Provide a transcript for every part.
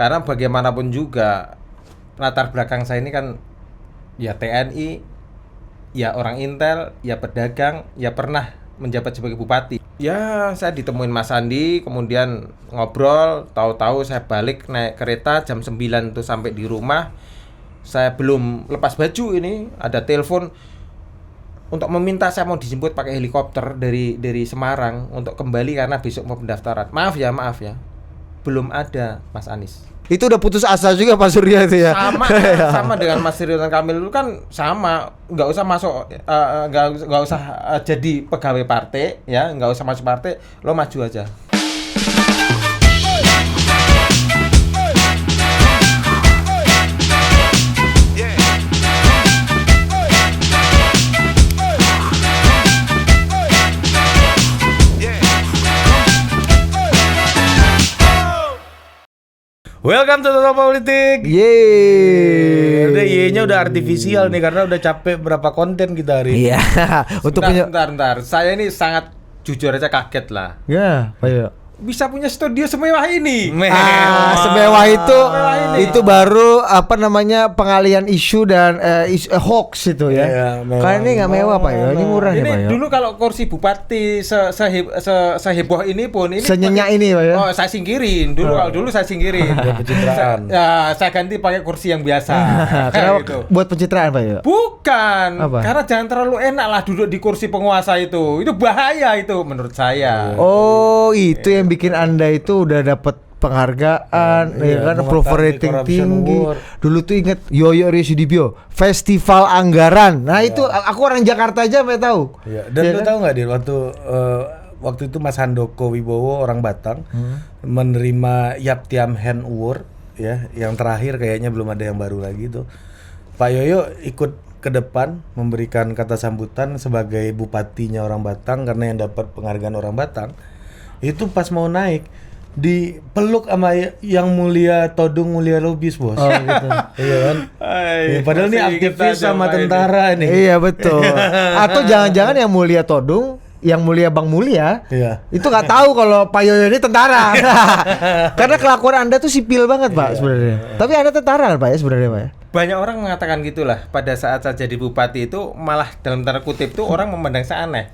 Karena bagaimanapun juga latar belakang saya ini kan ya TNI, ya orang Intel, ya pedagang, ya pernah menjabat sebagai bupati. Ya saya ditemuin Mas Andi, kemudian ngobrol, tahu-tahu saya balik naik kereta jam 9 tuh sampai di rumah. Saya belum lepas baju ini, ada telepon untuk meminta saya mau dijemput pakai helikopter dari Semarang untuk kembali karena besok mau pendaftaran. Maaf ya, belum ada Mas Anies. Itu udah putus asa juga Pak Surya itu ya. Sama dengan Mas Ridwan Kamil itu kan sama, nggak usah masuk, nggak usah jadi pegawai partai ya, nggak usah masuk partai, lo maju aja. Welcome to Total Politik. Yeay. Udah Y-nya udah artifisial nih karena udah capek berapa konten kita hari ini. Iya. Untuk Bentar. Saya ini sangat jujur aja kaget lah. Ya, ayo. Bisa punya studio semewah ini. Semewah itu baru apa namanya pengalian isu dan hoax itu ya. Iya, Karena ini nggak mewah Pak ya, ini murah ya Pak Ini ya. dulu kalau kursi bupati seheboh ini pun ini Senyenyak ini Pak ya. Oh, saya singkirin. Dulu saya singkirin. Pencitraan. Saya ganti pakai kursi yang biasa. Kenapa Gitu. buat pencitraan Pak ya? Bukan, Apa? karena jangan terlalu enak lah duduk di kursi penguasa itu. Itu bahaya itu menurut saya. Oh, itu yang bikin Anda itu udah dapat penghargaan, ya kan, approval rating tinggi. Award. Dulu tuh inget Yoyo Riosudibio, Festival Anggaran. Nah itu aku orang Jakarta aja nggak tahu. Iya. Dan Ya lu kan? tahu nggak Dir waktu itu Mas Handoko Wibowo orang Batang menerima Yaptiam Hand Award ya, yang terakhir kayaknya belum ada yang baru lagi tuh. Pak Yoyo ikut ke depan memberikan kata sambutan sebagai bupatinya orang Batang karena yang dapat penghargaan orang Batang. Itu pas mau naik dipeluk sama yang mulia Todung Mulia Lubis bos. Oh gitu. Iya kan? Ya, padahal ini aktivis sama tentara ini. Iya betul. Atau jangan-jangan yang mulia Todung, yang mulia Bang Mulia, Iya. itu nggak tahu kalau Pak Yoyo ini tentara. Karena kelakuan Anda tuh sipil banget Pak sebenarnya. Tapi Anda tentara kan Pak ya sebenarnya Pak ya? Banyak orang mengatakan gitulah. Pada saat saya jadi bupati itu malah dalam tanda kutip tuh orang memandang saya aneh.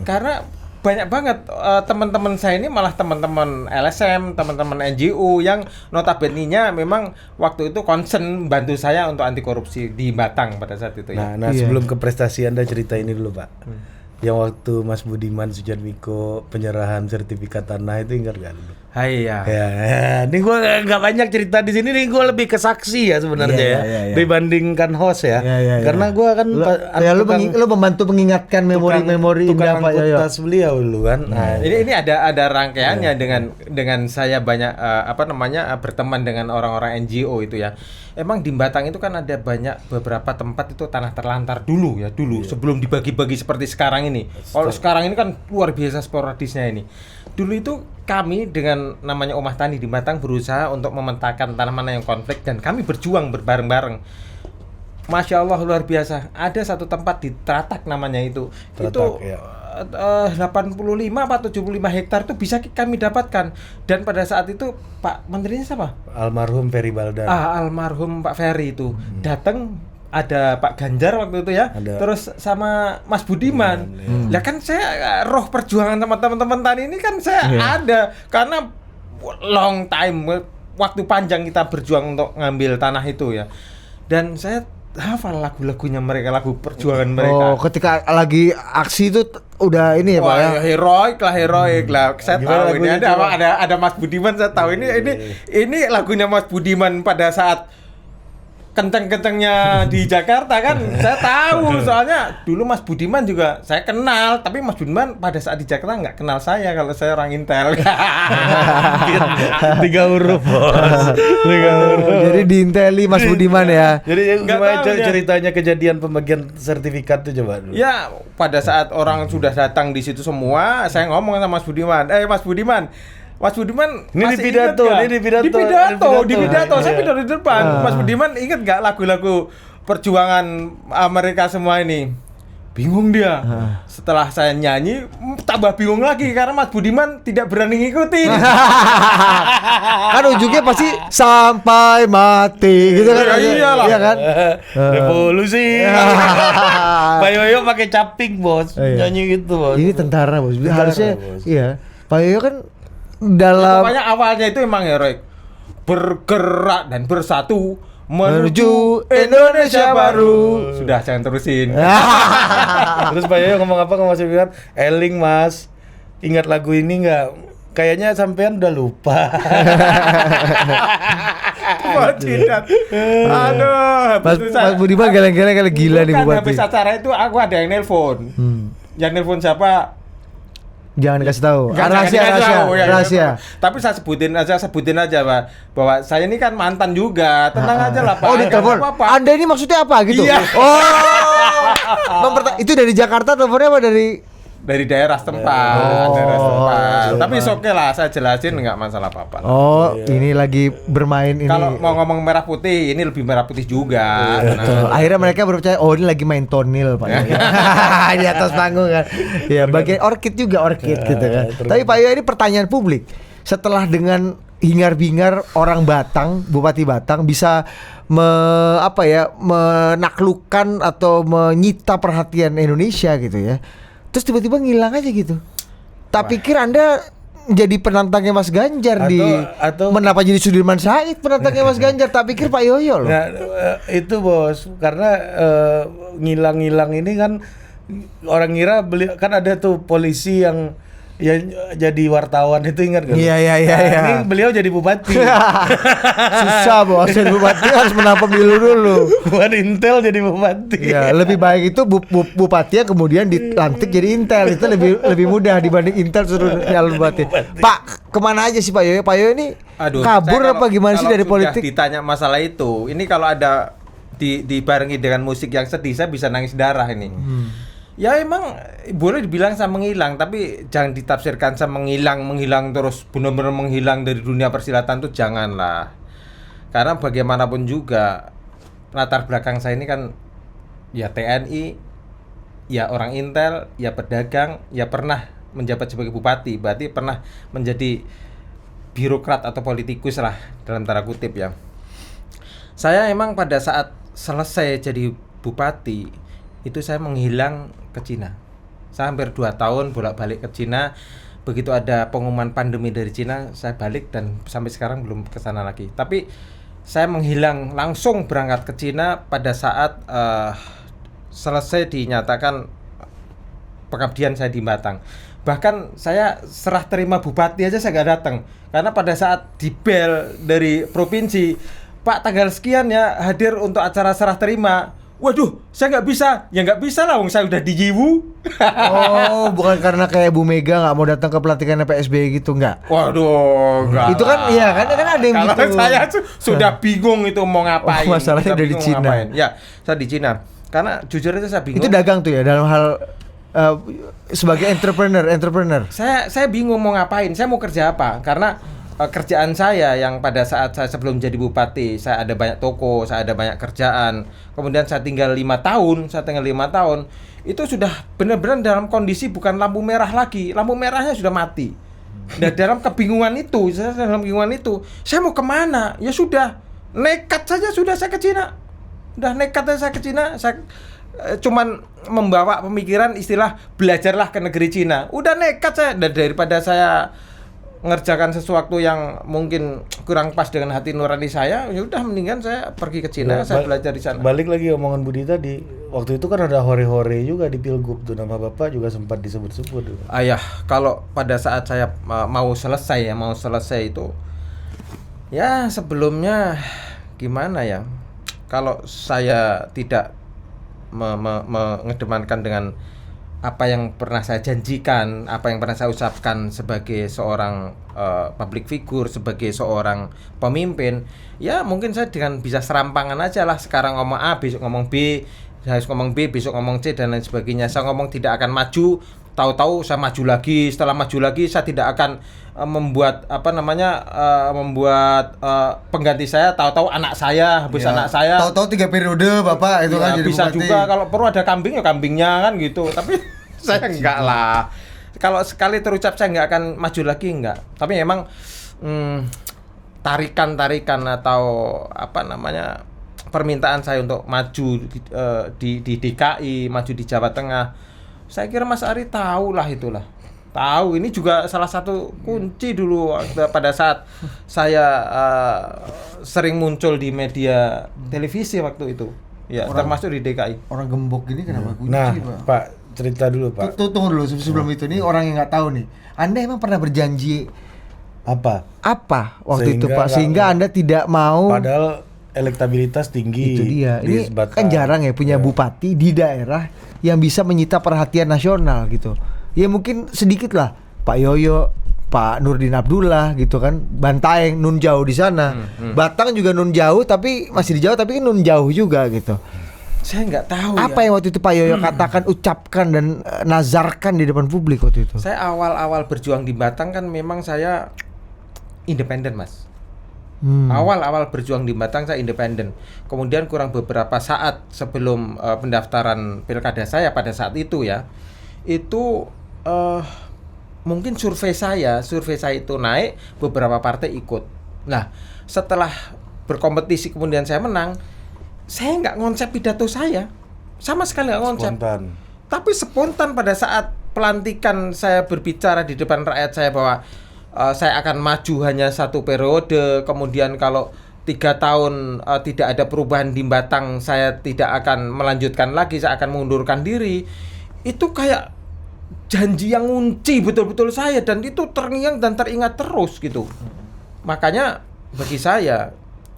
Karena banyak banget teman-teman saya ini malah teman-teman LSM, teman-teman NGO yang notabene-nya memang waktu itu concern bantu saya untuk anti korupsi di Batang pada saat itu ya. Nah Iya. sebelum ke prestasi Anda cerita ini dulu Pak. Yang waktu Mas Budiman Sujatmiko penyerahan sertifikat tanah itu ingat gak dulu? Hai ya. Ya, ini gue nggak banyak cerita di sini nih, gue lebih ke saksi ya sebenarnya Iya. dibandingkan host ya. Iya. Karena gue kan Lu membantu mengingatkan memori-memori indah Pak Yoyo. tas beliau dulu kan. Nah, Ini ada rangkaiannya dengan saya banyak berteman dengan orang-orang NGO itu ya. Emang di Batang itu kan ada banyak beberapa tempat itu tanah terlantar dulu sebelum dibagi-bagi seperti sekarang ini. Kalau sekarang ini kan luar biasa sporadisnya ini. Dulu itu kami dengan namanya Omah Tani di Batang berusaha untuk memetakan tanah mana yang konflik dan kami berjuang berbareng-bareng. Masya Allah luar biasa. Ada satu tempat di Tratak namanya itu. Tratak, ya. 85 atau 75 hektar itu bisa kami dapatkan. Dan pada saat itu Pak Menterinya siapa? almarhum Ferry Baldan. Almarhum Pak Ferry itu datang, ada Pak Ganjar waktu itu ya, Ada. terus sama Mas Budiman. Lah kan saya roh perjuangan teman-teman tani ini kan saya ada karena long time, waktu panjang kita berjuang untuk ngambil tanah itu ya. Dan saya hafal lagu-lagunya mereka, lagu perjuangan mereka. Oh, ketika lagi aksi itu udah ini ya Pak ya. Heroik lah. Saya Gimana tahu ini lagunya ada Mas Budiman, saya tahu ini lagunya Mas Budiman pada saat kenceng-kencengnya di Jakarta kan. Saya tahu soalnya dulu Mas Budiman juga saya kenal, tapi Mas Budiman pada saat di Jakarta nggak kenal saya kalau saya orang Intel. 3 huruf bos. 3 huruf. Jadi diinteli Mas Budiman ya. Jadi Nggak gimana tahu dia. ceritanya kejadian pembagian sertifikat tuh coba dulu. Ya, pada saat orang sudah datang di situ semua, saya ngomong sama Mas Budiman, Mas Budiman Ini masih di pidato, ingat nggak? ini di pidato. Di pidato. Saya Iya. pidato di depan. Mas Budiman ingat nggak lagu-lagu perjuangan mereka semua ini? Bingung dia. Setelah saya nyanyi, tambah bingung lagi karena Mas Budiman tidak berani ngikutin. Kan ujungnya pasti sampai mati gitu kan. Ya, iyalah. Iya kan? Revolusi. Pak Yoyo pakai caping, Bos. Iya. Nyanyi gitu, Bos. Ini tentara, Bos. Tentara, Harusnya Bos. iya. Pak Yoyo kan dalam Pokoknya awalnya itu emang heroik. Bergerak dan bersatu menuju Indonesia baru. Sudah, jangan terusin. Terus Pak Yoyo ngomong apa ke Mas Firman? Eling Mas, ingat lagu ini nggak? Kayaknya sampean udah lupa. Wah, tidak. Aduh, Mas Budiman geleng-geleng kali gila nih Bukan, bupati. habis acara itu aku ada yang nelpon. Yang nelpon siapa? Jangan dikasih tahu. Nggak, Rahasia, jangan rahasia, tahu, ya, rahasia. Tapi saya sebutin aja Pak, bahwa saya ini kan mantan juga. Tenang aja lah Pak. Oh, Nggak ditelepon. apa-apa. Anda ini maksudnya apa gitu? Iya. Oh. Itu dari Jakarta teleponnya apa dari Dari daerah setempat, Oh. daerah setempat. Tapi oke lah, saya jelasin nggak masalah apa-apa. Oh, ini lagi bermain ini. Kalau mau ngomong merah putih, ini lebih merah putih juga. Betul. Akhirnya mereka berpercaya, oh ini lagi main tonil Pak Yoyo. Di atas panggung kan. Ya, bagian orkid juga orkid gitu kan. Tapi Pak Yoyo ini pertanyaan publik. Setelah dengan hingar-bingar orang Batang, Bupati Batang bisa menaklukkan atau menyita perhatian Indonesia gitu ya. Terus tiba-tiba ngilang aja gitu. Tak pikir Anda jadi penantangnya Mas Ganjar Atau- Menapa jadi Sudirman Said penantangnya Mas Ganjar? Tak pikir Pak Yoyo loh. Nah, itu Bos, karena ngilang-ngilang ini kan orang ngira beli kan ada tuh polisi yang ya jadi wartawan itu, ingat gak? Iya. Ini beliau jadi bupati. Susah Bos, jadi bupati harus menang pemilu dulu. Buat Intel jadi bupati. Ya, lebih baik itu bupati yang kemudian dilantik jadi Intel, itu lebih mudah dibanding Intel suruh nyalon bupati. Pak, kemana aja sih Pak Yoyo? Pak Yoyo ini kabur saya apa gimana sih kalau dari sudah politik? ditanya masalah itu, ini kalau ada dibarengi dengan musik yang sedih, saya bisa nangis darah ini. Ya emang boleh dibilang saya menghilang, tapi jangan ditafsirkan saya menghilang terus benar-benar menghilang dari dunia persilatan, tuh janganlah. Karena bagaimanapun juga latar belakang saya ini kan ya TNI, ya orang Intel, ya pedagang, ya pernah menjabat sebagai bupati, berarti pernah menjadi birokrat atau politikus lah dalam tanda kutip ya. Saya emang pada saat selesai jadi bupati itu saya menghilang ke Cina. Saya hampir 2 tahun bolak-balik ke Cina. Begitu ada pengumuman pandemi dari Cina, saya balik dan sampai sekarang belum ke sana lagi. Tapi saya menghilang, langsung berangkat ke Cina pada saat selesai dinyatakan pengabdian saya di Batang. Bahkan saya serah terima bupati aja saya nggak datang, karena pada saat dibel dari provinsi, Pak tanggal sekian ya hadir untuk acara serah terima. Waduh, saya nggak bisa. Ya nggak bisa lah, wong saya udah di Jiwu. Oh, bukan karena kayak Bu Mega nggak mau datang ke pelantikannya PSBY gitu, nggak? Waduh, enggak. Itu kan, iya kan ada yang Kalau gitu. saya sudah bingung itu mau ngapain. Oh, masalahnya Sudah udah di bingung Cina. ngapain. Ya, saya di Cina. Karena jujur aja saya bingung. Itu dagang tuh ya dalam hal sebagai entrepreneur. Saya bingung mau ngapain. Saya mau kerja apa? Karena kerjaan saya yang pada saat saya sebelum jadi bupati, saya ada banyak toko, saya ada banyak kerjaan. Kemudian saya tinggal 5 tahun, itu sudah benar-benar dalam kondisi bukan lampu merah lagi, lampu merahnya sudah mati. Dan dalam kebingungan itu, saya mau kemana? Ya sudah, nekat saja sudah saya ke Cina. Udah nekat aja saya ke Cina, saya cuman membawa pemikiran istilah belajarlah ke negeri Cina. Udah nekat saya, dan daripada saya ngerjakan sesuatu yang mungkin kurang pas dengan hati nurani saya, ya udah mendingan saya pergi ke Cina, saya belajar di sana. Balik lagi omongan Budi tadi, waktu itu kan ada hore-hore juga di Pilgub tuh, nama Bapak juga sempat disebut-sebut. Ayah, kalau pada saat saya mau selesai itu, ya sebelumnya gimana ya? Kalau saya tidak mengedepankan dengan apa yang pernah saya janjikan, apa yang pernah saya ucapkan sebagai seorang public figure, sebagai seorang pemimpin, ya mungkin saya dengan bisa serampangan aja lah, sekarang ngomong A, besok ngomong B, Saya harus ngomong B, besok ngomong C dan lain sebagainya. Saya ngomong tidak akan maju, tahu-tahu saya maju lagi. Setelah maju lagi saya tidak akan membuat pengganti saya, tahu-tahu anak saya, habis anak saya. Tahu-tahu 3 periode Bapak itu kan jadi bisa bupati. juga kalau perlu ada kambing ya kambingnya kan gitu. Tapi saya enggak lah. Kalau sekali terucap saya enggak akan maju lagi enggak. Tapi memang tarikan atau permintaan saya untuk maju di DKI, maju di Jawa Tengah. Saya kira Mas Ari tahulah itulah. Tahu, ini juga salah satu kunci dulu pada saat saya sering muncul di media televisi waktu itu. Ya, termasuk di DKI. Orang gembok gini kenapa kunci, Nah, Pak? Pak, cerita dulu, Pak. Tunggu dulu sebelum itu nih orang yang nggak tahu nih. Anda emang pernah berjanji Apa? waktu itu, Pak? Sehingga Sehingga Anda tidak mau. Padahal elektabilitas tinggi. Itu dia. Ini disebatkan. kan jarang ya punya bupati di daerah yang bisa menyita perhatian nasional gitu. Ya mungkin sedikit lah Pak Yoyo, Pak Nurdin Abdullah gitu kan, Bantaeng, nun jauh di sana. Batang juga nun jauh tapi masih di Jawa tapi kan nun jauh juga gitu. Saya nggak tahu. Apa yang waktu itu Pak Yoyo katakan, ucapkan dan nazarkan di depan publik waktu itu? Saya awal-awal berjuang di Batang kan memang saya independen, Mas. Awal-awal berjuang di Batang saya independen. Kemudian kurang beberapa saat sebelum pendaftaran pilkada saya pada saat itu ya, itu mungkin survei saya itu naik, beberapa partai ikut. Nah, setelah berkompetisi kemudian saya menang, saya nggak ngonsep pidato saya, sama sekali nggak ngonsep. Spontan. Tapi spontan pada saat pelantikan saya berbicara di depan rakyat saya bahwa saya akan maju hanya 1 periode, kemudian kalau 3 tahun tidak ada perubahan di Batang, saya tidak akan melanjutkan lagi, saya akan mengundurkan diri. Itu kayak janji yang ngunci betul-betul saya, dan itu terngiang dan teringat terus gitu. Makanya bagi saya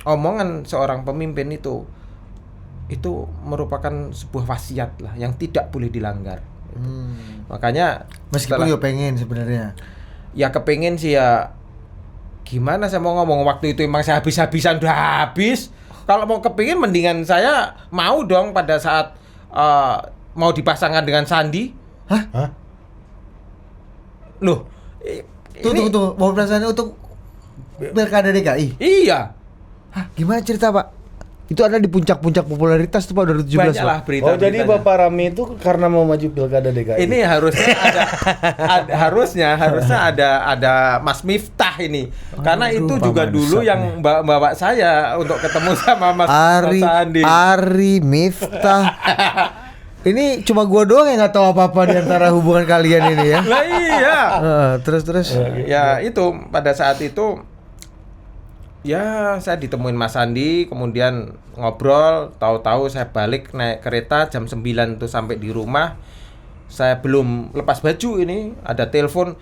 omongan seorang pemimpin itu merupakan sebuah wasiat lah yang tidak boleh dilanggar. Makanya Meskipun yo pengen sebenarnya. Ya kepengen sih ya, gimana saya mau ngomong, waktu itu emang saya habis-habisan, udah habis. Kalau mau kepingin mendingan saya mau dong pada saat mau dipasangkan dengan Sandi. Hah? Loh, Tuh, mau perasaan untuk pilkada DKI. Iya, Hah, gimana cerita, Pak? Itu ada di puncak-puncak popularitas tuh Pak 2017. banyak lah Pak. berita. Oh, jadi Bapak Rami itu karena mau maju pilkada DKI. Ini harusnya ada Mas Miftah ini. Karena itu Pak juga Mansat dulu nih. yang bawa saya untuk ketemu sama Mas Sandi. Ari Miftah. Ini cuma gua doang yang nggak tahu apa-apa di antara hubungan kalian ini ya. Lah iya. Terus. Ya itu pada saat itu ya saya ditemuin Mas Sandi, kemudian ngobrol, tahu-tahu saya balik naik kereta jam 9 tuh sampai di rumah. Saya belum lepas baju ini, ada telepon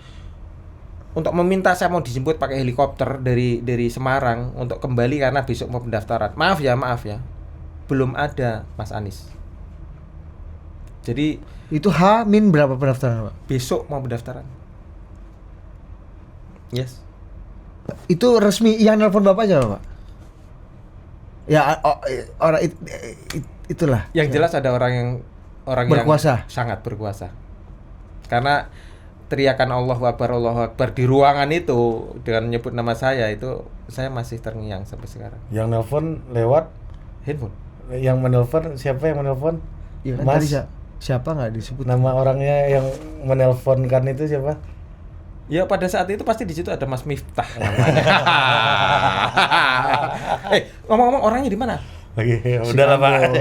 untuk meminta saya mau dijemput pakai helikopter dari Semarang untuk kembali karena besok mau pendaftaran. Maaf ya. Belum ada Mas Anies. Jadi Itu H-min berapa pendaftaran, Pak? besok mau pendaftaran. Yes. Itu resmi yang nelpon Bapak aja, Pak? Ya orang itulah. Yang jelas ada orang Berkuasa. yang sangat berkuasa. Karena teriakan Allahu Akbar di ruangan itu dengan menyebut nama saya itu saya masih terngiang sampai sekarang. Yang nelpon lewat Handphone. yang menelpon siapa yang menelpon? Ya kan Mas, tadi siapa nggak disebut? nama orangnya yang menelponkan itu siapa? Ya pada saat itu pasti di situ ada Mas Miftah. Ngomong-ngomong orangnya di mana? Udah lah, Pak.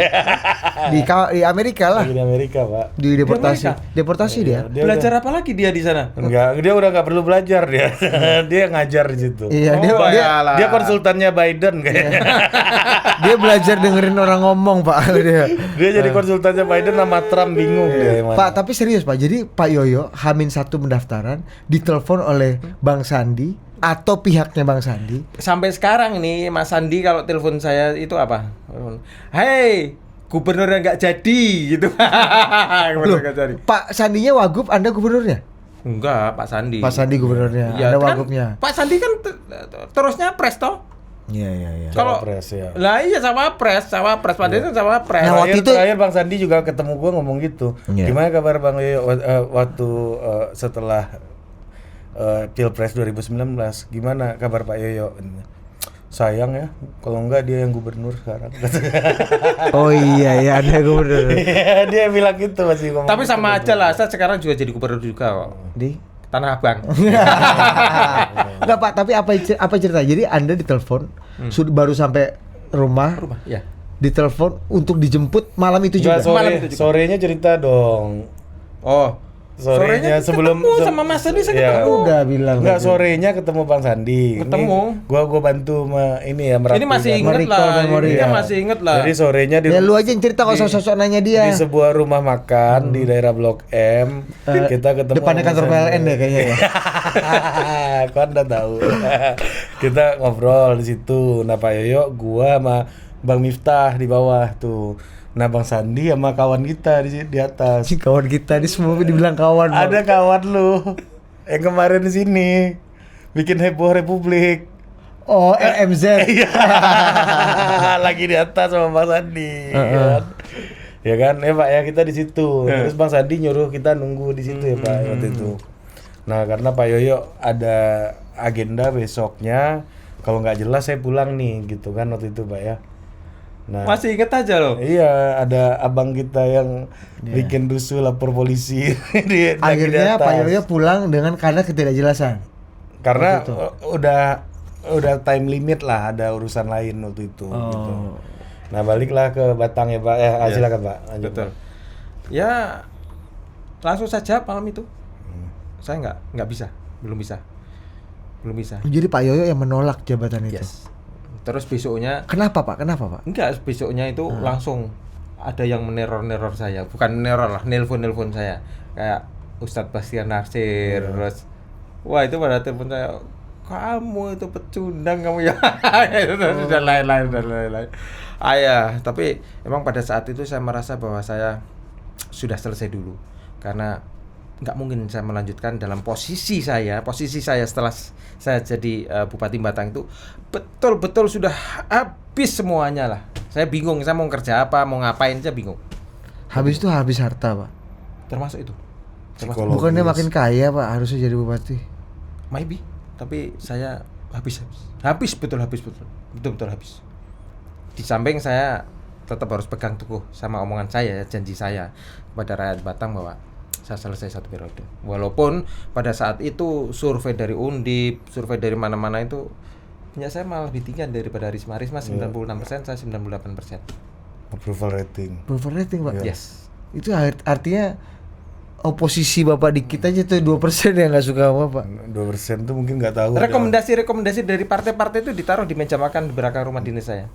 Di Amerika lah. Di Amerika, Pak. Di deportasi. Amerika? Deportasi dia. Belajar apa lagi dia di sana? Enggak, dia udah nggak perlu belajar dia. Dia ngajar di situ. Iya, Dia konsultannya Biden kayaknya. Dia belajar dengerin orang ngomong, Pak. Dia jadi konsultannya Biden sama Trump, bingung dia. Pak, tapi serius Pak. Jadi Pak Yoyo H-1 pendaftaran ditelepon oleh Bang Sandi atau pihaknya Bang Sandi. Sampai sekarang nih Mas Sandi kalau telepon saya itu apa? Hei, gubernur yang nggak jadi gitu. Loh, Pak Sandinya wagub, Anda gubernurnya? Enggak, Pak Sandi. Pak Sandi gubernurnya, Ya, Anda kan wagubnya. Pak Sandi kan terusnya pres toh. Iya. Kalau Cawapres, ya. lah iya cawapres padahal itu cawapres. Nah, waktu itu- Terakhir Bang Sandi juga ketemu gua ngomong gitu. Iya. Gimana kabar Bang Yoyo waktu setelah Pilpres 2019? Gimana kabar Pak Yoyo? Sayang ya, kalau enggak dia yang gubernur sekarang. Oh iya ada gubernur. Iya, dia bilang gitu masih ngomong. Tapi gitu. sama aja lah, saya sekarang juga jadi gubernur juga kok. Di Tanah Abang. Enggak Pak, tapi apa cerita? Jadi Anda ditelepon baru sampai rumah, Ya. ditelepon untuk dijemput malam itu Enggak, juga. Malam itu juga. sorenya cerita dong. Oh. Sorenya sebelum ketemu sama Mas Sandi saya Iya. ketemu. Udah bilang. Enggak, tadi. sorenya ketemu Bang Sandi. Ketemu. Ini gua bantu ini ya Ini masih inget Merecall lah. memori. Ini Iya. masih inget lah. Jadi sorenya di Ya lu aja yang cerita kalau sosok nanya dia. di sebuah rumah makan di daerah Blok M. Kita ketemu Depannya sama kantor Sandi. PLN deh kayaknya ya. Kau anda tahu. Kita ngobrol di situ. Nah Pak Yoyo, gua sama Bang Miftah di bawah tuh. Nah Bang Sandi sama kawan kita di atas. Si kawan kita ini semua dibilang kawan. Bang. Ada kawan lu yang kemarin di sini bikin heboh Republik. Oh, EMZ. Iya. Lagi di atas sama Bang Sandi. Ya kan? Ya kan, Pak ya kita di situ. Terus Bang Sandi nyuruh kita nunggu di situ ya Pak waktu itu. Nah karena Pak Yoyo ada agenda besoknya, kalau nggak jelas saya pulang nih gitu kan waktu itu Pak ya. Nah, Masih inget aja loh. iya ada abang kita yang bikin rusuh lapor polisi di lagi di Akhirnya atas. Pak Yoyo pulang dengan karena ketidakjelasan. Karena udah time limit lah, ada urusan lain waktu itu. Gitu. Nah baliklah ke Batang ya Pak. Silakan Pak. Lanjut, Betul. Pak. Ya langsung saja malam itu. Saya nggak bisa, belum bisa. Jadi Pak Yoyo yang menolak jabatan itu. Yes. Terus besoknya Kenapa Pak? enggak, besoknya itu langsung ada yang meneror saya. Bukan meneror lah, nelpon saya. Kayak Ustadz Bastian Nasir, terus wah itu pada telepon saya, kamu itu pecundang kamu ya. Dan lain-lain. Tapi emang pada saat itu saya merasa bahwa saya sudah selesai dulu. Karena nggak mungkin saya melanjutkan dalam posisi saya setelah saya jadi Bupati Batang itu betul-betul sudah habis semuanya lah. Saya bingung, saya mau kerja apa, mau ngapain aja bingung. Habis itu habis harta Pak. Termasuk itu. Psikologis. Bukannya makin kaya Pak harusnya jadi bupati. Maybe, tapi saya habis betul habis. Di samping saya tetap harus pegang teguh sama omongan saya, janji saya kepada rakyat Batang bahwa saya selesai satu periode. Walaupun pada saat itu survei dari Undip, survei dari mana-mana itu punya saya malah lebih tinggi daripada Risma 96%, saya 98%. Approval rating. Approval rating Pak. Yes. Itu artinya oposisi Bapak dikit aja tuh 2% yang nggak suka sama Bapak. 2% tuh mungkin nggak tahu. Rekomendasi dari partai-partai itu ditaruh di meja makan di belakang rumah dinas saya.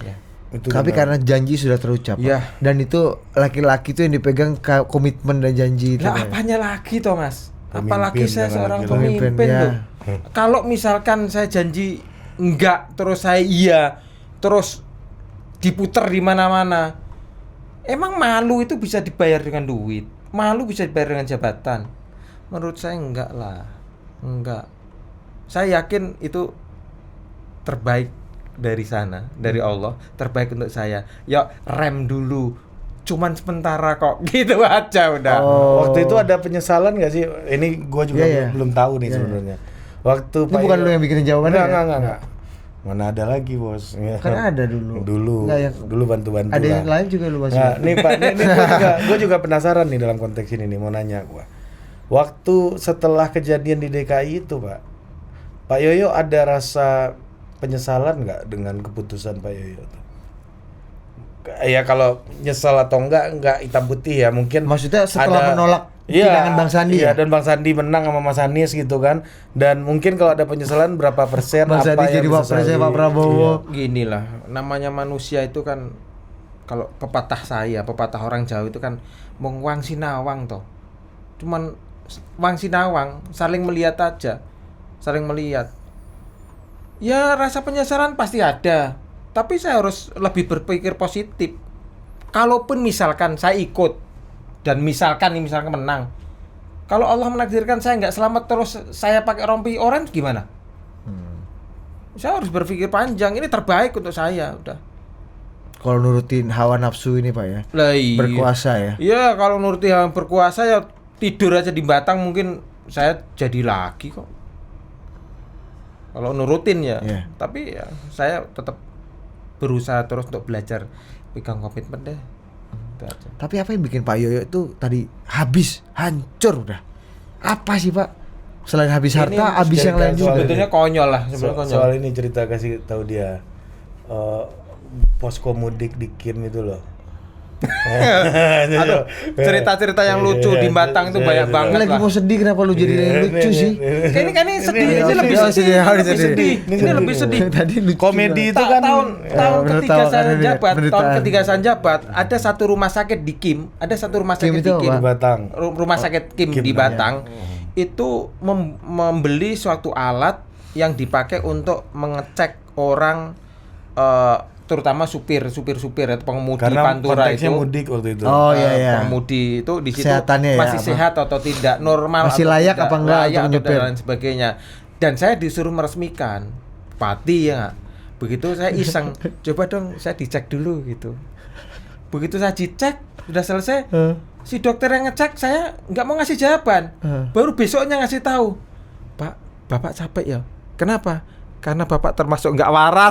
Ya. Itu Tapi karena janji sudah terucap Pak. Iya. Dan itu laki-laki itu yang dipegang komitmen dan janji itu. Lah Pak. apanya lagi toh Mas? Pemimpin, Apalagi saya jangan seorang lagi pemimpin, pemimpin ya. tuh. Kalau misalkan saya janji enggak, terus saya iya, terus diputer di mana-mana. Emang malu itu bisa dibayar dengan duit? Malu bisa dibayar dengan jabatan? Menurut saya enggak lah. Enggak. Saya yakin itu terbaik dari sana, dari Allah, terbaik untuk saya. Ya rem dulu. Cuman sementara kok, gitu aja udah. Waktu itu ada penyesalan nggak sih? Ini gue juga Iya, iya. belum tahu nih sebenarnya. Waktu Ini bukan lu yang bikin jawabannya. Enggak. Mana ada lagi bos? Kan ada dulu. Nggak, Dulu bantu-bantu Ada lah. yang lain juga lu masih. Nah, nih Pak, gue juga penasaran nih dalam konteks ini nih, mau nanya gue. Waktu setelah kejadian di DKI itu Pak Yoyo ada rasa penyesalan nggak dengan keputusan Pak Yoyo? Ya kalau nyesal atau enggak hitam putih ya mungkin. Maksudnya setelah menolak Iya, pinangan Bang Sandi iya, ya? dan Bang Sandi menang sama Mas Anies gitu kan. Dan mungkin kalau ada penyesalan berapa persen Bang apa Sandi yang jadi disesali. wapresnya Pak Prabowo. Gini lah, namanya manusia itu kan, kalau pepatah orang Jawa itu kan wang sinawang toh. Cuman wang sinawang saling melihat aja. Saling melihat. Ya rasa penyesalan pasti ada. Tapi saya harus lebih berpikir positif. Kalaupun misalkan saya ikut dan misalkan menang. Kalau Allah menakdirkan saya nggak selamat terus saya pakai rompi orange gimana? Saya harus berpikir panjang, ini terbaik untuk saya, udah. Kalau nurutin hawa nafsu ini Pak ya. Lah iya. Berkuasa ya. Iya, kalau nuruti yang berkuasa ya tidur aja di batang mungkin saya jadi lagi kok. Kalau nurutin ya. Iya. Tapi ya saya tetap berusaha terus untuk belajar pegang komitmen deh. Itu aja. Tapi apa yang bikin Pak Yoyo itu tadi habis, hancur udah? Apa sih Pak? Selain habis Ini harta, habis yang lain juga. sebetulnya konyol lah, sebenarnya konyol. Soal ini cerita kasih tahu dia. Posko mudik di Kim itu loh. Aduh, cerita-cerita yang lucu di Batang itu banyak banget Ini lagi lah. mau sedih, kenapa lu jadi yang lucu sih? Ini sedih, ini sedih, lebih oh, sedih, sedih, ini lebih sedih. sedih. Ini lebih sedih. Tadi lucu. Komedi itu Ta- kan tahun bener ketiga tahu saya kan ini jabat, tahun penderitaan. ketiga saya jabat, ada satu rumah sakit di Kim, ada satu rumah Kim sakit itu di Kim, apa? Batang. Rumah sakit Kim Kim di namanya. Batang, itu membeli suatu alat yang dipakai untuk mengecek orang, terutama supir atau pengemudi Karena Pantura konteksnya itu. mudik waktu itu. Oh iya iya. Pengemudi itu di situ Kesehatannya ya, masih apa? sehat atau tidak, normal Masih atau layak tidak, apa enggak layak untuk atau nyupir. dan lain sebagainya. Dan saya disuruh meresmikan Pati ya nggak? Begitu saya iseng, coba dong saya dicek dulu gitu. Begitu saya dicek, sudah selesai, si dokter yang ngecek saya nggak mau ngasih jawaban. Baru besoknya ngasih tahu, Pak, Bapak capek ya? Kenapa? Karena Bapak termasuk nggak waras.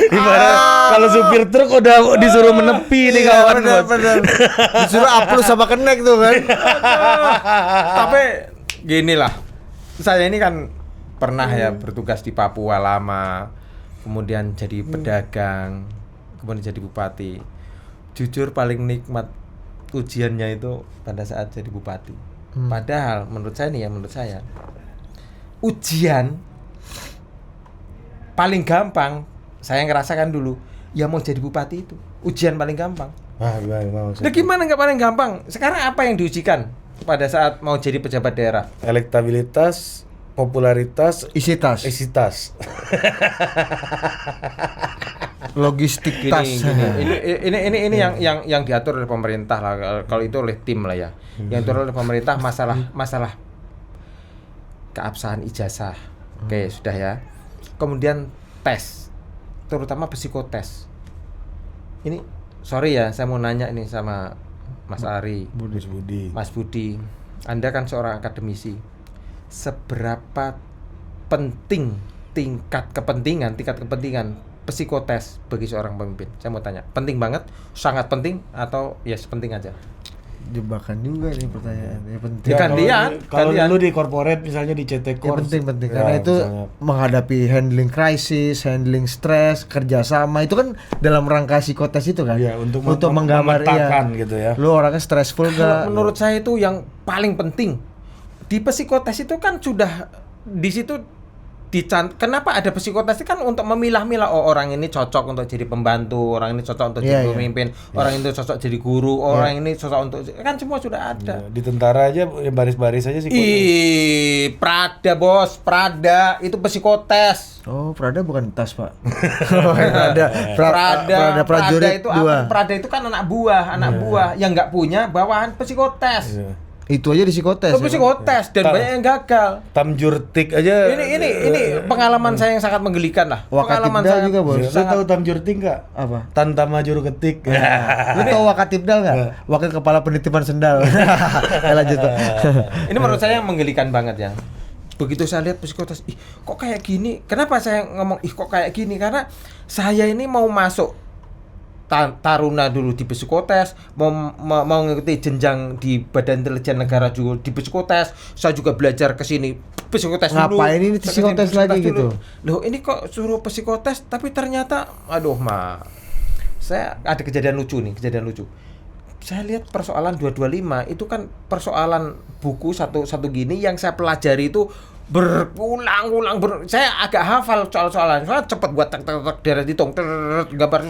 Ibarat kalau supir truk udah disuruh menepi nih kawan. Bener. Disuruh upload sama connect tuh kan. Tapi gini lah, saya ini kan pernah ya bertugas di Papua lama, kemudian jadi pedagang, kemudian jadi bupati. Jujur paling nikmat ujiannya itu pada saat jadi bupati. Padahal menurut saya ujian paling gampang saya ngerasakan dulu ya mau jadi bupati itu ujian paling gampang. Wah, gimana maksudnya? Nah, gimana nggak paling gampang? Sekarang apa yang diujikan pada saat mau jadi pejabat daerah? Elektabilitas, popularitas, Isi tas, isi tas. logistik tas. Ini yang diatur oleh pemerintah lah. Kalau itu oleh tim lah ya. Yang diatur oleh pemerintah masalah keabsahan ijazah. Oke, sudah ya. Kemudian tes, terutama psikotes. Ini sorry ya, saya mau nanya ini sama Mas Ari, Mas Budi. Anda kan seorang akademisi. Seberapa penting tingkat kepentingan psikotes bagi seorang pemimpin? Saya mau tanya. Penting banget, sangat penting atau ya sepenting aja? Jebakan juga nih pertanyaan. Ya penting. Ya, gantian. Kalau dulu di corporate misalnya di CT Ya Corp. penting Ya, karena itu misalnya. menghadapi handling krisis, handling stres, kerjasama itu kan dalam rangka psikotes itu kan. Iya, untuk menggambar memetakan gitu ya. Lu orangnya stressful Kalau gak? menurut saya itu yang paling penting di psikotes itu kan sudah di situ kenapa ada psikotes itu kan untuk memilah-milah orang ini cocok untuk jadi pembantu, orang ini cocok untuk jadi pemimpin, orang ini cocok jadi guru, orang ini cocok untuk kan semua sudah ada. Ya, di tentara aja ya baris-baris aja sih. Ih, Prada bos, Prada itu psikotes. Oh, Prada bukan tas, Pak. Prada prajurit itu dua. Prada itu kan anak buah yang nggak punya bawahan psikotes. Iya. Itu aja di psikotes. Itu psikotes dan banyak yang gagal. Tamjurtik aja. Ini pengalaman saya yang sangat menggelikan lah. Pengalaman Wakatibdal saya juga, Bos. Lu tahu Tamjurtik enggak? Apa? Tantama juru ketik. Lu tahu Wakatibdal nggak? Wakil Kepala Penitipan Sendal. Lanjut, Pak. Ini menurut saya yang menggelikan banget ya. Begitu saya lihat psikotes, ih kok kayak gini? Kenapa saya ngomong ih kok kayak gini? Karena saya ini mau masuk taruna dulu di psikotes, mau mengikuti jenjang di Badan Intelijen Negara juga di psikotes. Saya juga belajar ke sini psikotes dulu. Ngapain ini psikotes lagi dulu. gitu? Loh, ini kok suruh psikotes tapi ternyata aduh saya ada kejadian lucu. Saya lihat persoalan 225 itu kan persoalan buku satu gini yang saya pelajari itu berulang-ulang saya agak hafal soal-soalan. Soalnya cepat buat tek deret hitung gambar.